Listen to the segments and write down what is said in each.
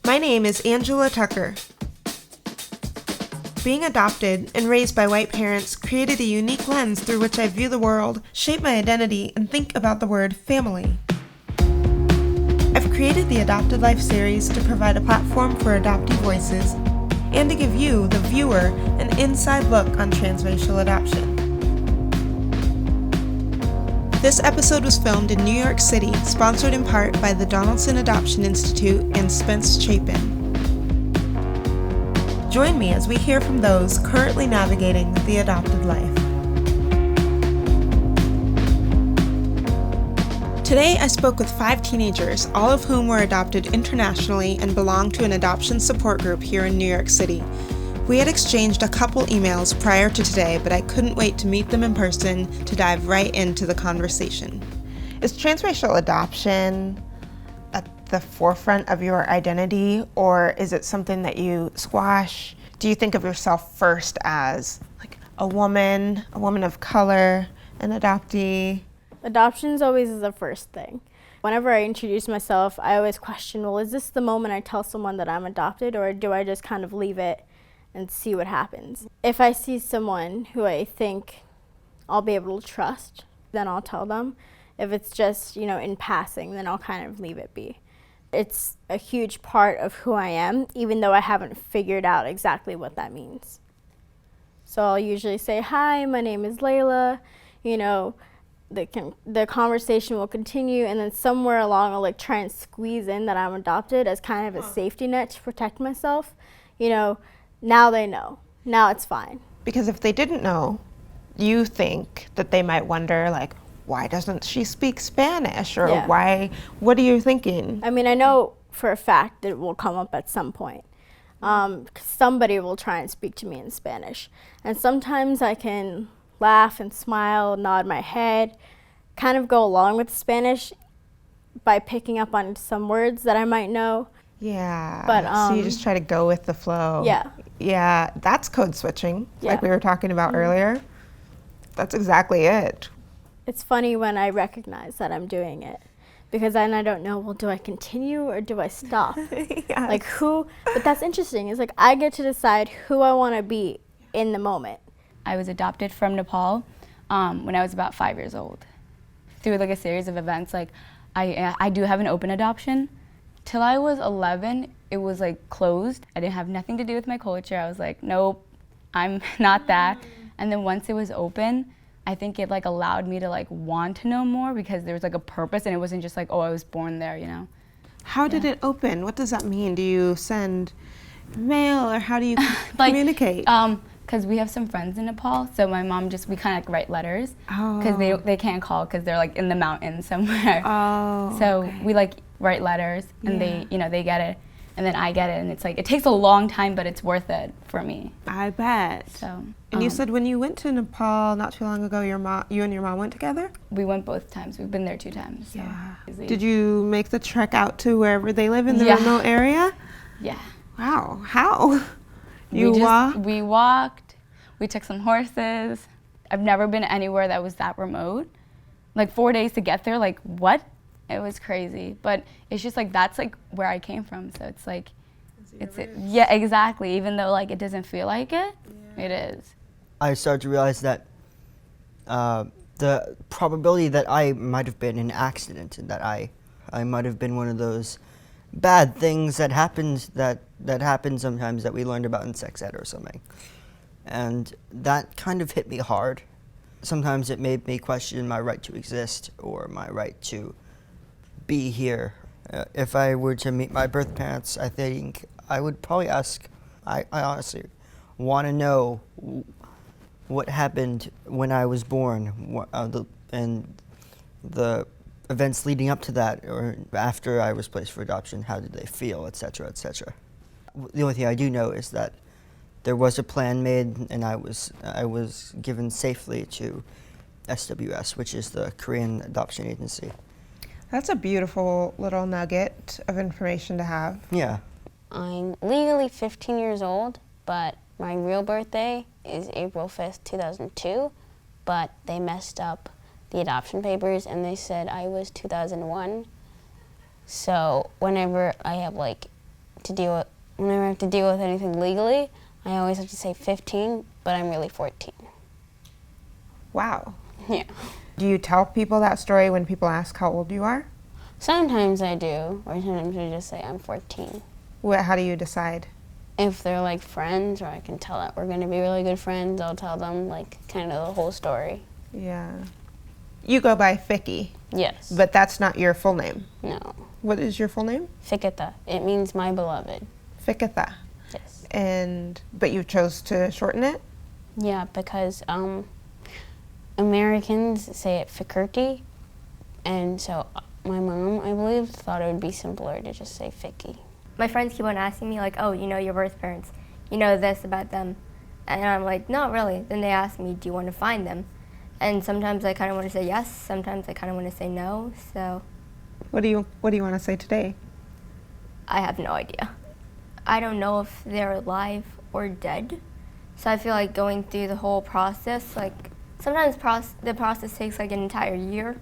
My name is Angela Tucker. Being adopted and raised by white parents created a unique lens through which I view the world, shape my identity, and think about the word family. I've created the Adopted Life series to provide a platform for adoptee voices and to give you, the viewer, an inside look on transracial adoption. This episode was filmed in New York City, sponsored in part by the Donaldson Adoption Institute and Spence Chapin. Join me as we hear from those currently navigating the adopted life. Today I spoke with 5 teenagers, all of whom were adopted internationally and belong to an adoption support group here in New York City. We had exchanged a couple emails prior to today, but I couldn't wait to meet them in person to dive right into the conversation. Is transracial adoption at the forefront of your identity, or is it something that you squash? Do you think of yourself first as like a woman of color, an adoptee? Adoption's always the first thing. Whenever I introduce myself, I always question, well, is this the moment I tell someone that I'm adopted, or do I just kind of leave it and see what happens? If I see someone who I think I'll be able to trust, then I'll tell them. If it's just, in passing, then I'll kind of leave it be. It's a huge part of who I am, even though I haven't figured out exactly what that means. So I'll usually say, hi, my name is Layla. The conversation will continue, and then somewhere along I'll try and squeeze in that I'm adopted as kind of a safety net to protect myself. Now they know. Now it's fine. Because if they didn't know, you think that they might wonder, why doesn't she speak Spanish? Or why, what are you thinking? I mean, I know for a fact it will come up at some point. Somebody will try and speak to me in Spanish. And sometimes I can laugh and smile, nod my head, kind of go along with Spanish by picking up on some words that I might know. Yeah, but so you just try to go with the flow. Yeah, that's code switching, like we were talking about earlier. That's exactly it. It's funny when I recognize that I'm doing it, because then I don't know, well, do I continue or do I stop? Yes. But that's interesting, is I get to decide who I want to be in the moment. I was adopted from Nepal when I was about 5 years old. Through a series of events, I do have an open adoption. Till I was 11, it was closed. I didn't have nothing to do with my culture. I was nope, I'm not that. And then once it was open, I think it allowed me to want to know more, because there was a purpose, and it wasn't just oh, I was born there, How did it open? What does that mean? Do you send mail, or how do you communicate? Because we have some friends in Nepal, so my mom we kind of write letters, because they can't call because they're in the mountains somewhere. Oh, so okay. we write letters, and they get it, and then I get it, and it's it takes a long time, but it's worth it for me. I bet. So. And you said when you went to Nepal not too long ago, you and your mom went together? We went both times. We've been there 2 times. So. Yeah. Did you make the trek out to wherever they live in the remote area? Yeah. Wow. How? We walked. We took some horses. I've never been anywhere that was that remote. 4 days to get there. What? It was crazy. But it's just that's where I came from. So it's yeah, exactly. Even though it doesn't feel like it, it is. I started to realize that the probability that I might have been in an accident, and that I might have been one of those bad things that happen sometimes that we learned about in sex ed or something. And that kind of hit me hard. Sometimes it made me question my right to exist, or my right to be here. If I were to meet my birth parents, I think I would probably ask, I honestly want to know what happened when I was born, and the events leading up to that, or after I was placed for adoption. How did they feel, etc., etc. The only thing I do know is that there was a plan made, and I was given safely to SWS, which is the Korean Adoption Agency. That's a beautiful little nugget of information to have. Yeah. I'm legally 15 years old, but my real birthday is April 5th, 2002, but they messed up the adoption papers and they said I was 2001. So whenever I have whenever I have to deal with anything legally, I always have to say 15, but I'm really 14. Wow. Yeah. Do you tell people that story when people ask how old you are? Sometimes I do, or sometimes I just say I'm 14. How do you decide? If they're like friends, or I can tell that we're going to be really good friends, I'll tell them like kind of the whole story. Yeah. You go by Fiki. Yes. But that's not your full name. No. What is your full name? Fikita. It means my beloved. Fikitha. Yes. But you chose to shorten it? Yeah, because Americans say it Fikirti, and so my mom, I believe, thought it would be simpler to just say Fiki. My friends keep on asking me, like, oh, you know your birth parents, you know this about them. And I'm like, not really. Then they ask me, do you want to find them? And sometimes I kind of want to say yes, sometimes I kind of want to say no, so. What do you want to say today? I have no idea. I don't know if they're alive or dead. So I feel like going through the whole process, like sometimes the process takes like an entire year.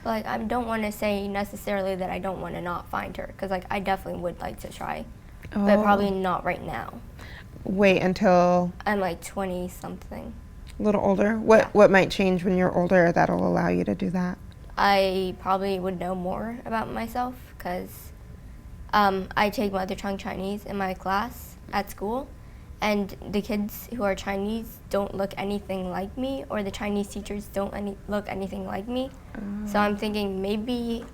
But like I don't want to say necessarily that I don't want to not find her, because like I definitely would like to try, but probably not right now. Wait until I'm like 20 something. a little older? What might change when you're older that'll allow you to do that? I probably would know more about myself, because I take mother tongue Chinese in my class at school, and the kids who are Chinese don't look anything like me, or the Chinese teachers don't look anything like me. So I'm thinking maybe,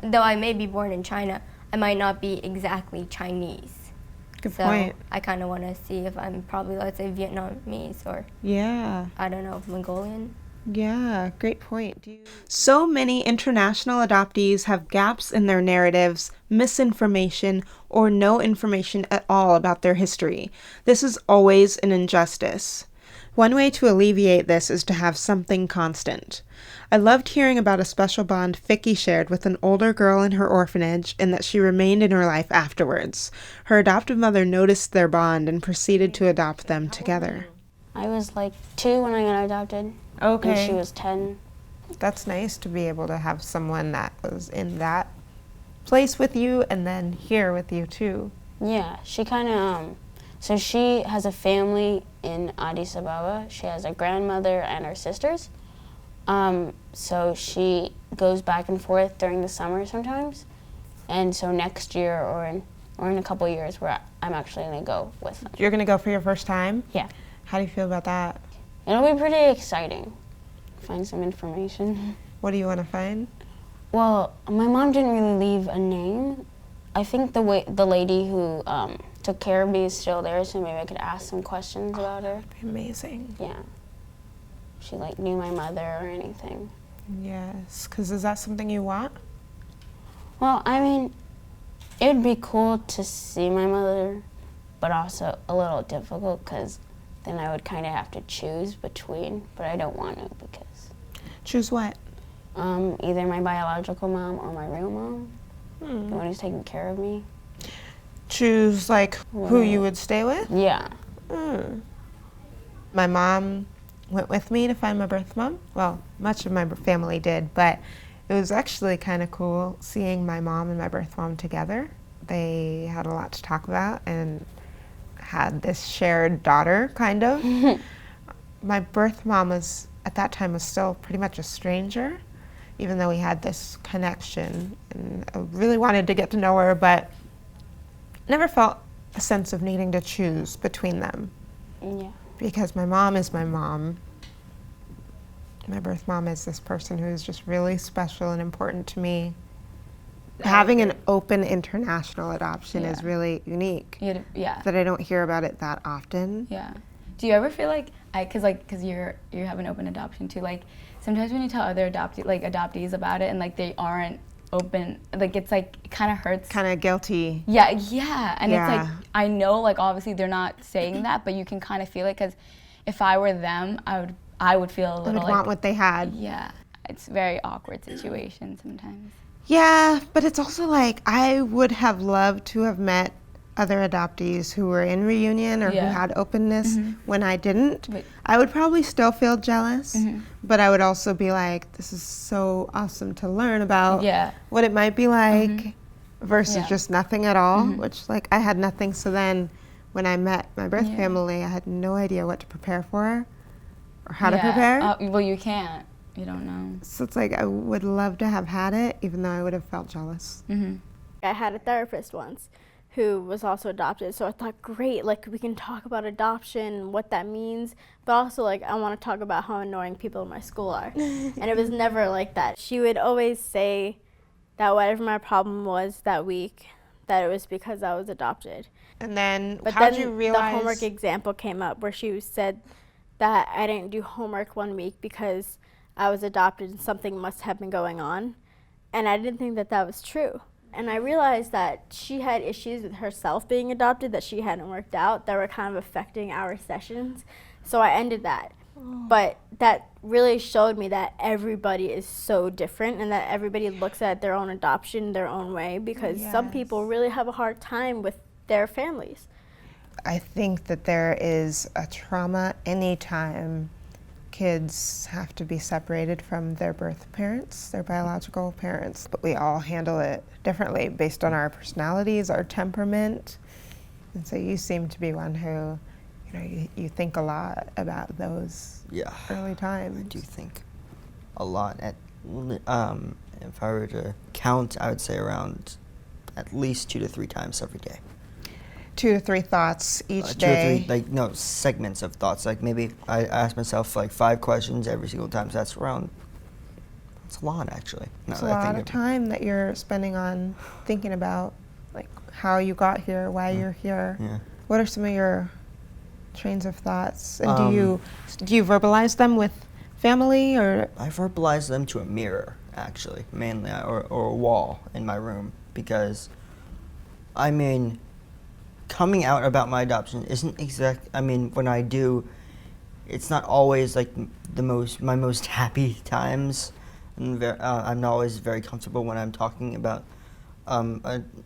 though I may be born in China, I might not be exactly Chinese. Good point. I kind of want to see if I'm probably, let's say, Vietnamese or, Yeah. I don't know, Mongolian. Yeah, great point. So many international adoptees have gaps in their narratives, misinformation, or no information at all about their history. This is always an injustice. One way to alleviate this is to have something constant. I loved hearing about a special bond Fiki shared with an older girl in her orphanage, and that she remained in her life afterwards. Her adoptive mother noticed their bond and proceeded to adopt them together. I was like 2 when I got adopted. Okay. And she was 10. That's nice to be able to have someone that was in that place with you and then here with you too. Yeah, she kind of, so she has a family in Addis Ababa. She has a grandmother and her sisters. So she goes back and forth during the summer sometimes. And so next year or in a couple years I'm actually going to go with them. You're going to go for your first time? Yeah. How do you feel about that? It'll be pretty exciting. Find some information. What do you want to find? Well, my mom didn't really leave a name. I think the lady who took care of me is still there, so maybe I could ask some questions about her. That'd be amazing. Yeah. If she like knew my mother or anything. Yes, because is that something you want? Well, I mean, it would be cool to see my mother, but also a little difficult because then I would kind of have to choose between, but I don't want to because. Choose what? Either my biological mom or my real mom, the one who's taking care of me. Choose like who you would stay with? Yeah. My mom went with me to find my birth mom. Well, much of my family did, but it was actually kind of cool seeing my mom and my birth mom together. They had a lot to talk about and had this shared daughter, kind of. My birth mom at that time was still pretty much a stranger, even though we had this connection, and I really wanted to get to know her, but never felt a sense of needing to choose between them. Yeah. Because my mom is my mom. My birth mom is this person who is just really special and important to me. Having an open international adoption is really unique. Yeah. That I don't hear about it that often. Yeah. Do you ever feel like, because you have an open adoption too, like sometimes when you tell other adoptees about it and like they aren't open, like it's like, it kind of hurts. Kind of guilty. Yeah. And it's like, I know like obviously they're not saying that, but you can kind of feel it, because if I were them, I would feel a little I would want what they had. Yeah. It's a very awkward situation sometimes. Yeah, but it's also like I would have loved to have met other adoptees who were in reunion or who had openness when I didn't. I would probably still feel jealous, but I would also be like, this is so awesome to learn about what it might be like. versus just nothing at all, which like I had nothing. So then when I met my birth family, I had no idea what to prepare for or how to prepare. Well, you can't. You don't know. So it's like I would love to have had it, even though I would have felt jealous. I had a therapist once who was also adopted, so I thought, great, like we can talk about adoption and what that means, but also like I want to talk about how annoying people in my school are. And it was never like that. She would always say that whatever my problem was that week, that it was because I was adopted. And then But how then did you realize? the homework example came up where she said that I didn't do homework one week because I was adopted and something must have been going on. And I didn't think that that was true. And I realized that she had issues with herself being adopted that she hadn't worked out that were kind of affecting our sessions. So I ended that. But that really showed me that everybody is so different and that everybody looks at their own adoption their own way, because some people really have a hard time with their families. I think that there is a trauma anytime kids have to be separated from their birth parents, their biological parents, but we all handle it differently based on our personalities, our temperament. And so you seem to be one who, you think a lot about those early times. I do think a lot. If I were to count, I would say around at least 2 to 3 times every day. 2 to 3 thoughts each 2 day. or 3, segments of thoughts. Like maybe I ask myself 5 questions every single time. So that's a lot actually. It's a lot of time that you're spending on thinking about like how you got here, why you're here. Yeah. What are some of your trains of thoughts? And do you verbalize them with family or? I verbalize them to a mirror actually, mainly, or a wall in my room, because coming out about my adoption isn't when I do, it's not always like my most happy times. And I'm not always very comfortable when I'm talking about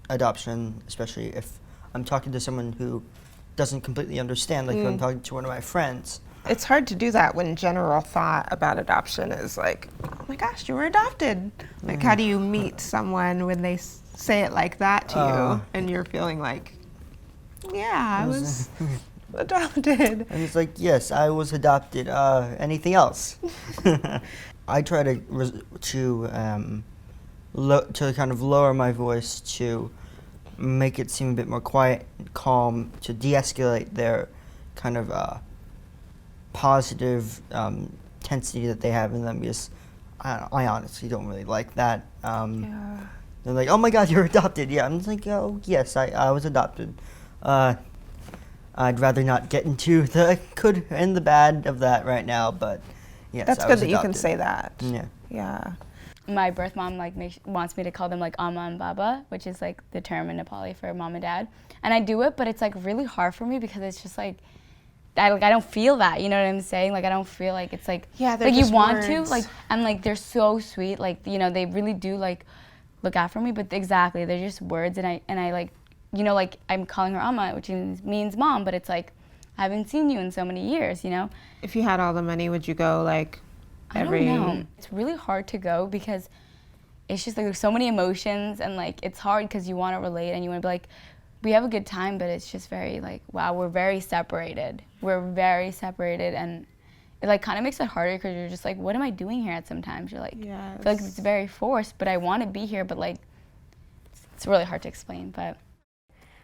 adoption, especially if I'm talking to someone who doesn't completely understand, like if I'm talking to one of my friends. It's hard to do that when general thought about adoption is like, oh my gosh, you were adopted. Like, how do you meet someone when they say it like that to you and you're feeling like, yeah, I was adopted. And it's like, yes, I was adopted. Anything else? I try to kind of lower my voice to make it seem a bit more quiet and calm, to de-escalate their kind of positive intensity that they have in them, because I honestly don't really like that. They're like, oh my God, you're adopted. Yeah, I'm just like, oh yes, I was adopted. I'd rather not get into the good and the bad of that right now, but yes, that's I good was that adopted. you can say that. Yeah. Yeah. My birth mom wants me to call them like Amma and Baba, which is like the term in Nepali for mom and dad. And I do it, but it's like really hard for me because it's just like I don't feel that, you know what I'm saying? Like I don't feel like it's like like you want to, like, and like they're so sweet, like they really do like look out for me, but exactly, they're just words, and I like, like I'm calling her Amma, which means mom, but it's like I haven't seen you in so many years, If you had all the money, would you go like every? I don't know. It's really hard to go because it's just like there's so many emotions, and like it's hard because you want to relate and you want to be like, we have a good time, but it's just very like, wow, we're very separated. And it like kind of makes it harder because you're just like, what am I doing here at sometimes? You're like, I feel like it's very forced, but I want to be here, but like, it's really hard to explain, but.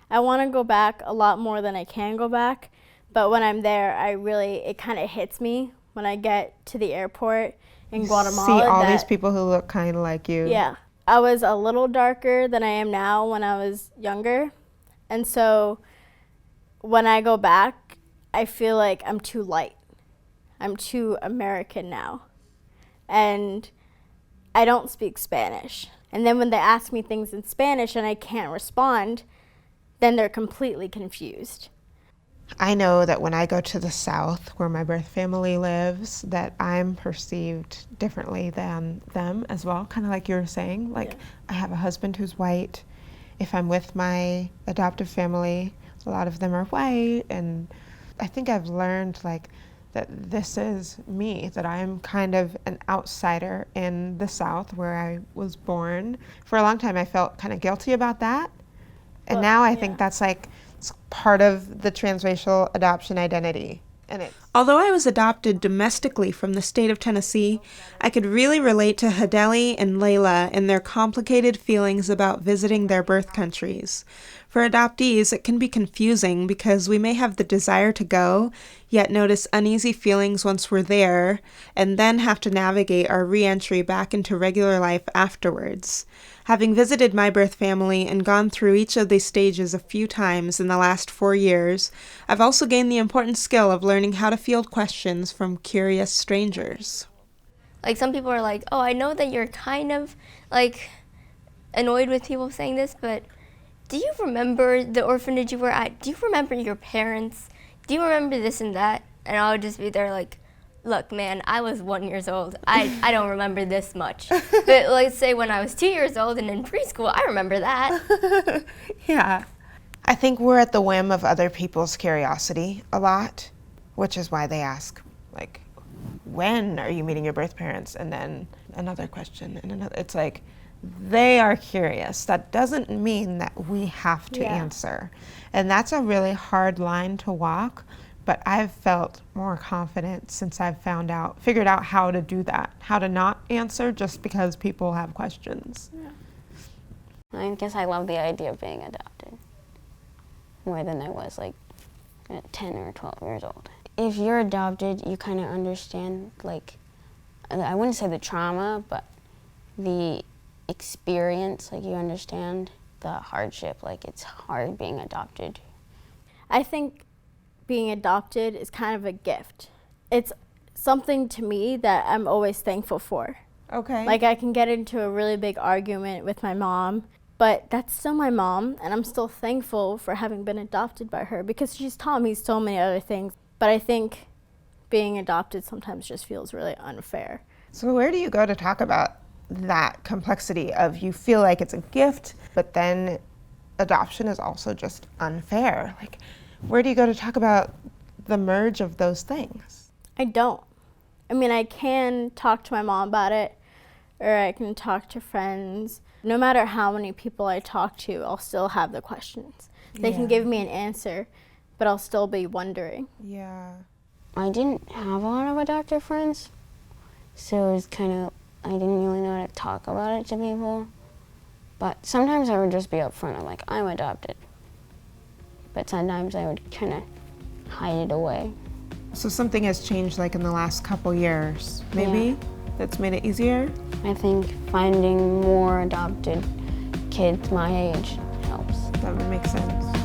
I want to go back a lot more than I can go back, but when I'm there, it kind of hits me when I get to the airport in Guatemala. See all these people who look kind of like you. Yeah. I was a little darker than I am now when I was younger, and so when I go back, I feel like I'm too light. I'm too American now, and I don't speak Spanish. And then when they ask me things in Spanish and I can't respond, then they're completely confused. I know that when I go to the South, where my birth family lives, that I'm perceived differently than them as well, kind of like you were saying. Like, I have a husband who's white. If I'm with my adoptive family, a lot of them are white, and I think I've learned, like, that this is me, that I'm kind of an outsider in the South where I was born. For a long time, I felt kind of guilty about that. And now I think that's like it's part of the transracial adoption identity. Although I was adopted domestically from the state of Tennessee, I could really relate to Hadeli and Layla and their complicated feelings about visiting their birth countries. For adoptees, it can be confusing because we may have the desire to go, yet notice uneasy feelings once we're there, and then have to navigate our re-entry back into regular life afterwards. Having visited my birth family and gone through each of these stages a few times in the last 4 years, I've also gained the important skill of learning how to field questions from curious strangers. Like, some people are like, oh, I know that you're kind of, like, annoyed with people saying this, but do you remember the orphanage you were at? Do you remember your parents? Do you remember this and that? And I would just be there like, look, man, I was 1 year old. I don't remember this much. But let's say when I was 2 years old and in preschool, I remember that. Yeah. I think we're at the whim of other people's curiosity a lot, which is why they ask, like, when are you meeting your birth parents? And then another question and another. It's like, they are curious. That doesn't mean that we have to answer. And that's a really hard line to walk. But I've felt more confident since I've figured out how to do that, how to not answer just because people have questions. Yeah. I guess I love the idea of being adopted more than I was like at 10 or 12 years old. If you're adopted, you kind of understand, like, I wouldn't say the trauma, but the experience, like you understand the hardship, like it's hard being adopted. I think being adopted is kind of a gift. It's something to me that I'm always thankful for. Okay. Like, I can get into a really big argument with my mom, but that's still my mom, and I'm still thankful for having been adopted by her because she's taught me so many other things. But I think being adopted sometimes just feels really unfair. So where do you go to talk about that complexity of you feel like it's a gift, but then adoption is also just unfair? Like, where do you go to talk about the merge of those things? I don't. I mean, I can talk to my mom about it, or I can talk to friends. No matter how many people I talk to, I'll still have the questions. They can give me an answer, but I'll still be wondering. Yeah. I didn't have a lot of adopted friends, so it was kind of, I didn't really know how to talk about it to people. But sometimes I would just be upfront. I'm like, I'm adopted. But sometimes I would kind of hide it away. So something has changed like in the last couple years, maybe, that's made it easier? I think finding more adopted kids my age helps. That would make sense.